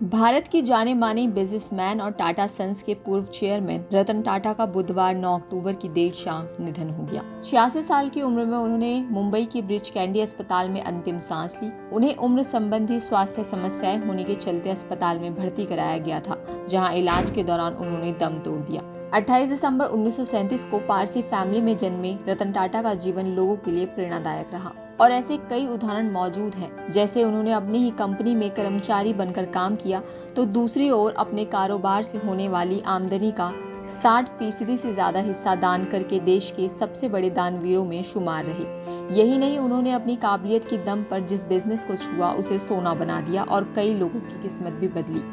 भारत की जाने माने बिजनेसमैन और टाटा सन्स के पूर्व चेयरमैन रतन टाटा का बुधवार 9 अक्टूबर की देर शाम निधन हो गया। 86 साल की उम्र में उन्होंने मुंबई के ब्रिच कैंडी अस्पताल में अंतिम सांस ली। उन्हें उम्र संबंधी स्वास्थ्य समस्याएं होने के चलते अस्पताल में भर्ती कराया गया था, जहां इलाज के दौरान उन्होंने दम तोड़ दिया। 28 दिसंबर 1937 को पारसी फैमिली में जन्मे रतन टाटा का जीवन लोगों के लिए प्रेरणादायक रहा और ऐसे कई उदाहरण मौजूद हैं। जैसे उन्होंने अपनी ही कंपनी में कर्मचारी बनकर काम किया, तो दूसरी ओर अपने कारोबार से होने वाली आमदनी का 60% से ज्यादा हिस्सा दान करके देश के सबसे बड़े दानवीरों में शुमार रहे। यही नहीं, उन्होंने अपनी काबिलियत की दम पर जिस बिजनेस को छुआ उसे सोना बना दिया और कई लोगों की किस्मत भी बदली।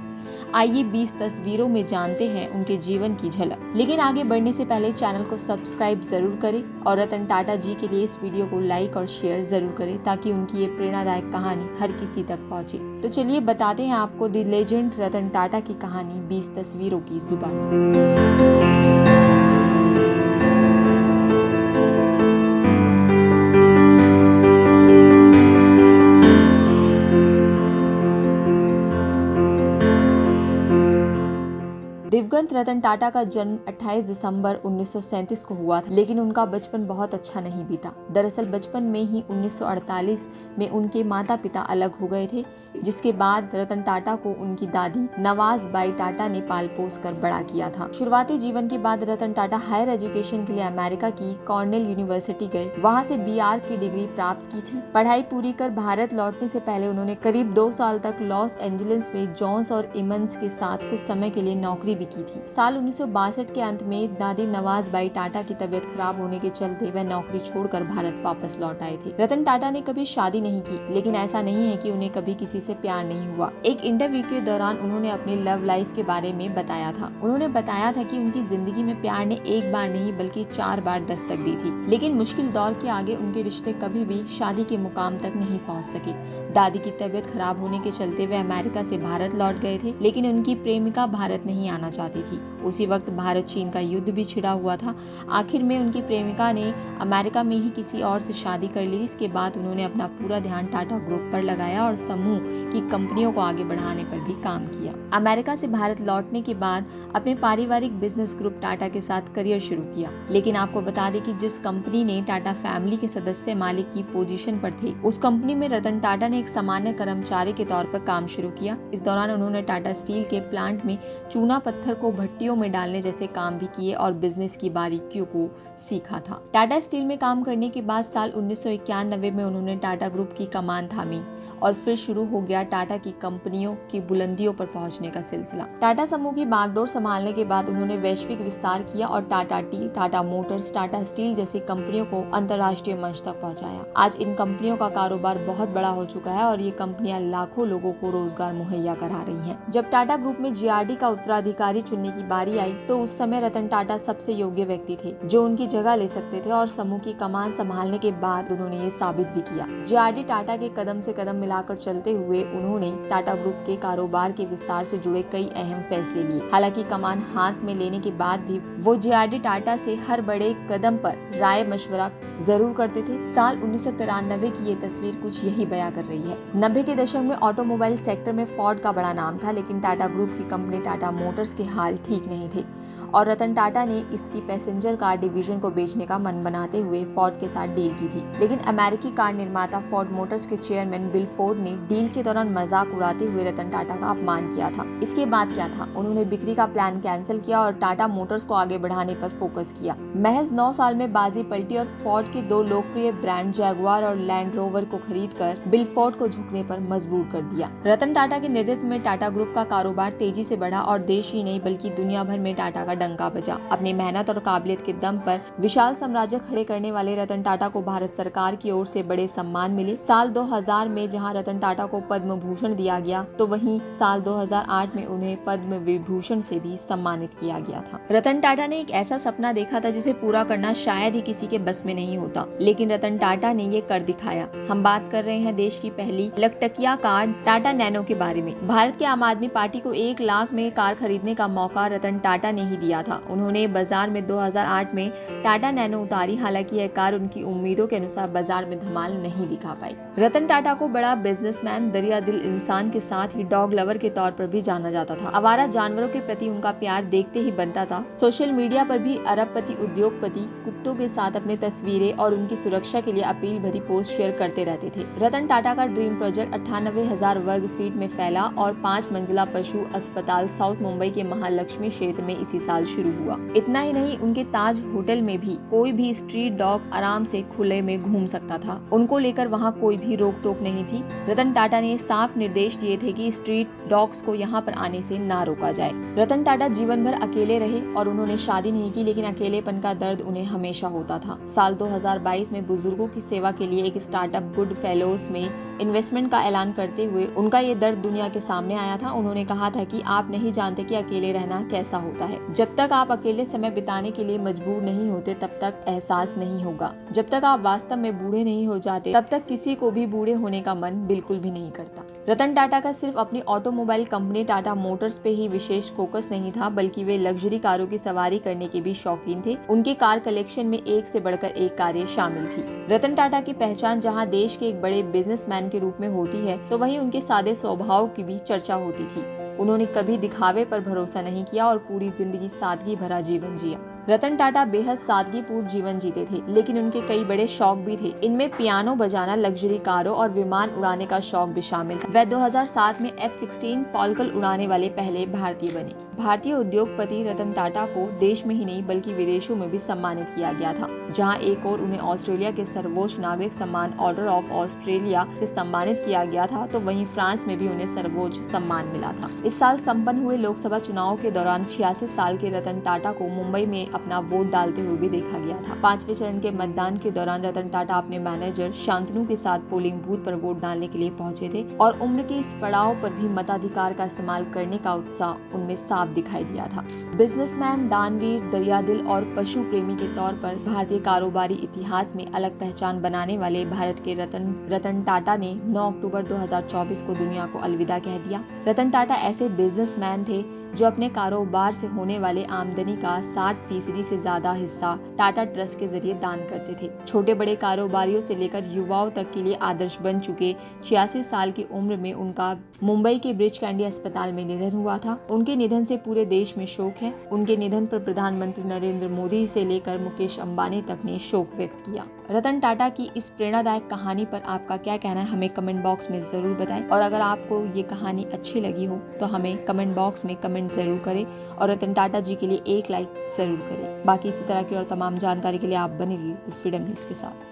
आइए 20 तस्वीरों में जानते हैं उनके जीवन की झलक। लेकिन आगे बढ़ने से पहले चैनल को सब्सक्राइब जरूर करें और रतन टाटा जी के लिए इस वीडियो को लाइक और शेयर जरूर करें, ताकि उनकी ये प्रेरणादायक कहानी हर किसी तक पहुंचे। तो चलिए बताते हैं आपको द लेजेंड रतन टाटा की कहानी 20 तस्वीरों की जुबानी। दिवंगत रतन टाटा का जन्म 28 दिसंबर 1937 को हुआ था, लेकिन उनका बचपन बहुत अच्छा नहीं बीता। दरअसल बचपन में ही 1948 में उनके माता पिता अलग हो गए थे, जिसके बाद रतन टाटा को उनकी दादी नवाज बाई टाटा ने पाल पोस कर बड़ा किया था। शुरुआती जीवन के बाद रतन टाटा हायर एजुकेशन के लिए अमेरिका की कॉर्नेल यूनिवर्सिटी गए। वहां से BR की डिग्री प्राप्त की थी। पढ़ाई पूरी कर भारत लौटने से पहले उन्होंने करीब 2 साल तक लॉस एंजलिस में जॉन्स और इमंस के साथ कुछ समय के लिए नौकरी भी की थी। साल 1962 के अंत में दादी नवाज बाई टाटा की तबीयत खराब होने के चलते वह नौकरी छोड़कर भारत वापस लौट आए थे। रतन टाटा ने कभी शादी नहीं की, लेकिन ऐसा नहीं है कि उन्हें कभी किसी से प्यार नहीं हुआ। एक इंटरव्यू के दौरान उन्होंने अपनी लव लाइफ के बारे में बताया था। उन्होंने बताया था कि उनकी जिंदगी में प्यार ने एक बार नहीं बल्कि 4 बार दस्तक दी थी, लेकिन मुश्किल दौर के आगे उनके रिश्ते कभी भी शादी के मुकाम तक नहीं पहुंच सके। दादी की तबीयत खराब होने के चलते वे अमेरिका से भारत लौट गए थे, लेकिन उनकी प्रेमिका भारत नहीं आना चाहती थी। उसी वक्त भारत चीन का युद्ध भी छिड़ा हुआ था। आखिर में उनकी प्रेमिका ने अमेरिका में ही किसी और से शादी कर ली। इसके बाद उन्होंने अपना पूरा ध्यान टाटा ग्रुप पर लगाया और समूह की कंपनियों को आगे बढ़ाने पर भी काम किया। अमेरिका से भारत लौटने के बाद अपने पारिवारिक बिजनेस ग्रुप टाटा के साथ करियर शुरू किया। लेकिन आपको बता दें कि जिस कंपनी ने टाटा फैमिली के सदस्य मालिक की पोजीशन पर थे, उस कंपनी में रतन टाटा ने एक सामान्य कर्मचारी के तौर पर काम शुरू किया। इस दौरान उन्होंने टाटा स्टील के प्लांट में चूना पत्थर को भट्टियों में डालने जैसे काम भी किए और बिजनेस की बारीकियों को सीखा था। टाटा स्टील में काम करने के बाद साल 1991 में उन्होंने टाटा ग्रुप की कमान थामी और फिर शुरू हो गया टाटा की कंपनियों की बुलंदियों पर पहुंचने का सिलसिला। टाटा समूह की बागडोर संभालने के बाद उन्होंने वैश्विक विस्तार किया और Tata T, Tata Motors, Tata steel जैसी कंपनियों को अंतर्राष्ट्रीय मंच तक पहुंचाया। आज इन कंपनियों का कारोबार बहुत बड़ा हो चुका है और ये कंपनियां लाखों लोगों को रोजगार मुहैया करा रही हैं। जब टाटा ग्रुप में GRD का उत्तराधिकारी चुनने की बारी आई, तो उस समय रतन टाटा सबसे योग्य व्यक्ति थे जो उनकी जगह ले सकते थे और समूह की कमान संभालने के बाद उन्होंने ये साबित भी किया। GRD टाटा के कदम से कदम मिलाकर चलते हुए उन्होंने टाटा ग्रुप के कारोबार के विस्तार से जुड़े कई अहम फैसले लिए। हालांकि कमान हाथ में लेने के बाद भी वो GRD टाटा से हर बड़े कदम पर राय मशवरा जरूर करते थे। साल 1993 की ये तस्वीर कुछ यही बयां कर रही है। 90 के दशक में ऑटोमोबाइल सेक्टर में फोर्ड का बड़ा नाम था, लेकिन टाटा ग्रुप की कंपनी टाटा मोटर्स के हाल ठीक नहीं थे और रतन टाटा ने इसकी पैसेंजर कार डिवीजन को बेचने का मन बनाते हुए फोर्ड के साथ डील की थी। लेकिन अमेरिकी कार निर्माता फोर्ड मोटर्स के चेयरमैन बिल फोर्ड ने डील के दौरान मजाक उड़ाते हुए रतन टाटा का अपमान किया था। इसके बाद क्या था, उन्होंने बिक्री का प्लान कैंसिल किया और टाटा मोटर्स को आगे बढ़ाने पर फोकस किया। महज 9 साल में बाजी पलटी और फोर्ड के 2 लोकप्रिय ब्रांड जैगुआर और लैंड रोवर को खरीदकर बिल फोर्ड को झुकने पर मजबूर कर दिया। रतन टाटा के नेतृत्व में टाटा ग्रुप का कारोबार तेजी से बढ़ा और देश ही नहीं बल्कि दुनिया भर में टाटा का डंका बजा। अपनी मेहनत और काबिलियत के दम पर विशाल साम्राज्य खड़े करने वाले रतन टाटा को भारत सरकार की ओर से बड़े सम्मान मिले। साल 2000 में जहां रतन टाटा को पद्म भूषण दिया गया, तो वहीं साल 2008 में उन्हें पद्म विभूषण से भी सम्मानित किया गया था। रतन टाटा ने एक ऐसा सपना देखा था जिसे पूरा करना शायद ही किसी के बस में नहीं नहीं होता, लेकिन रतन टाटा ने ये कर दिखाया। हम बात कर रहे हैं देश की पहली लखटकिया कार टाटा नैनो के बारे में। भारत के आम आदमी पार्टी को 1 लाख में कार खरीदने का मौका रतन टाटा ने ही दिया था। उन्होंने बाजार में 2008 में टाटा नैनो उतारी, हालांकि यह कार उनकी उम्मीदों के अनुसार बाजार में धमाल नहीं दिखा पाई। रतन टाटा को बड़ा बिजनेसमैन, दरिया दिल इंसान के साथ ही डॉग लवर के तौर पर भी जाना जाता था। आवारा जानवरों के प्रति उनका प्यार देखते ही बनता था। सोशल मीडिया पर भी अरबपति उद्योगपति कुत्तों के साथ अपनी तस्वीरें और उनकी सुरक्षा के लिए अपील भरी पोस्ट शेयर करते रहते थे। रतन टाटा का ड्रीम प्रोजेक्ट 98,000 वर्ग फीट में फैला और 5 मंजिला पशु अस्पताल साउथ मुंबई के महालक्ष्मी क्षेत्र में इसी साल शुरू हुआ। इतना ही नहीं, उनके ताज होटल में भी कोई भी स्ट्रीट डॉग आराम से खुले में घूम सकता था। उनको लेकर वहाँ कोई भी रोक टोक नहीं थी। रतन टाटा ने साफ निर्देश दिए थे कि स्ट्रीट डॉग्स को यहाँ पर आने से ना रोका जाए। रतन टाटा जीवन भर अकेले रहे और उन्होंने शादी नहीं की, लेकिन अकेलेपन का दर्द उन्हें हमेशा होता था। साल 2022 में बुजुर्गों की सेवा के लिए एक स्टार्टअप गुड फेलोज में इन्वेस्टमेंट का ऐलान करते हुए उनका ये दर्द दुनिया के सामने आया था। उन्होंने कहा था कि आप नहीं जानते कि अकेले रहना कैसा होता है। जब तक आप अकेले समय बिताने के लिए मजबूर नहीं होते, तब तक एहसास नहीं होगा। जब तक आप वास्तव में बूढ़े नहीं हो जाते, तब तक किसी को भी बूढ़े होने का मन बिल्कुल भी नहीं करता। रतन टाटा का सिर्फ अपनी ऑटोमोबाइल कंपनी टाटा मोटर्स पे ही विशेष फोकस नहीं था, बल्कि वे लग्जरी कारों की सवारी करने के भी शौकीन थे। उनके कार कलेक्शन में एक से बढ़कर एक कारें शामिल थी। रतन टाटा की पहचान जहां देश के एक बड़े बिजनेसमैन के रूप में होती है, तो वहीं उनके सादे स्वभाव की भी चर्चा होती थी। उन्होंने कभी दिखावे पर भरोसा नहीं किया और पूरी जिंदगी सादगी भरा जीवन जिया। रतन टाटा बेहद सादगीपूर्ण जीवन जीते थे, लेकिन उनके कई बड़े शौक भी थे। इनमें पियानो बजाना, लग्जरी कारों और विमान उड़ाने का शौक भी शामिल था। वह 2007 में F-16 फाल्कन उड़ाने वाले पहले भारतीय बने। भारतीय उद्योगपति रतन टाटा को देश में ही नहीं बल्कि विदेशों में भी सम्मानित किया गया था, जहां एक और उन्हें ऑस्ट्रेलिया के सर्वोच्च नागरिक सम्मान ऑर्डर ऑफ ऑस्ट्रेलिया से सम्मानित किया गया था, तो वहीं फ्रांस में भी उन्हें सर्वोच्च सम्मान मिला था। इस साल संपन्न हुए लोकसभा चुनाव के दौरान 86 साल के रतन टाटा को मुंबई में अपना वोट डालते हुए भी देखा गया था। 5वें चरण के मतदान के दौरान रतन टाटा अपने मैनेजर शांतनु के साथ पोलिंग बूथ पर वोट डालने के लिए पहुंचे थे और उम्र के इस पड़ाव पर भी मताधिकार का इस्तेमाल करने का उत्साह उनमें साफ दिखाई दिया था। बिजनेसमैन, दानवीर, दरियादिल और पशु प्रेमी के तौर पर भारतीय कारोबारी इतिहास में अलग पहचान बनाने वाले भारत के रतन टाटा ने 9 अक्टूबर 2024 को दुनिया को अलविदा कह दिया। रतन टाटा ऐसे बिजनेसमैन थे जो अपने कारोबार से होने वाले आमदनी का 60% से ज्यादा हिस्सा टाटा ट्रस्ट के जरिए दान करते थे। छोटे बड़े कारोबारियों से लेकर युवाओं तक के लिए आदर्श बन चुके 86 साल की उम्र में उनका मुंबई के ब्रिच कैंडी अस्पताल में निधन हुआ था। उनके निधन से पूरे देश में शोक है। उनके निधन पर प्रधानमंत्री नरेंद्र मोदी से लेकर मुकेश अंबानी तक ने शोक व्यक्त किया। रतन टाटा की इस प्रेरणादायक कहानी पर आपका क्या कहना है, हमें कमेंट बॉक्स में जरूर बताएं। और अगर आपको ये कहानी अच्छी लगी हो तो हमें कमेंट बॉक्स में कमेंट जरूर करें और रतन टाटा जी के लिए एक लाइक जरूर करें। बाकी इसी तरह की और तमाम जानकारी के लिए आप बने रहिए द फ्रीडम न्यूज़ के साथ।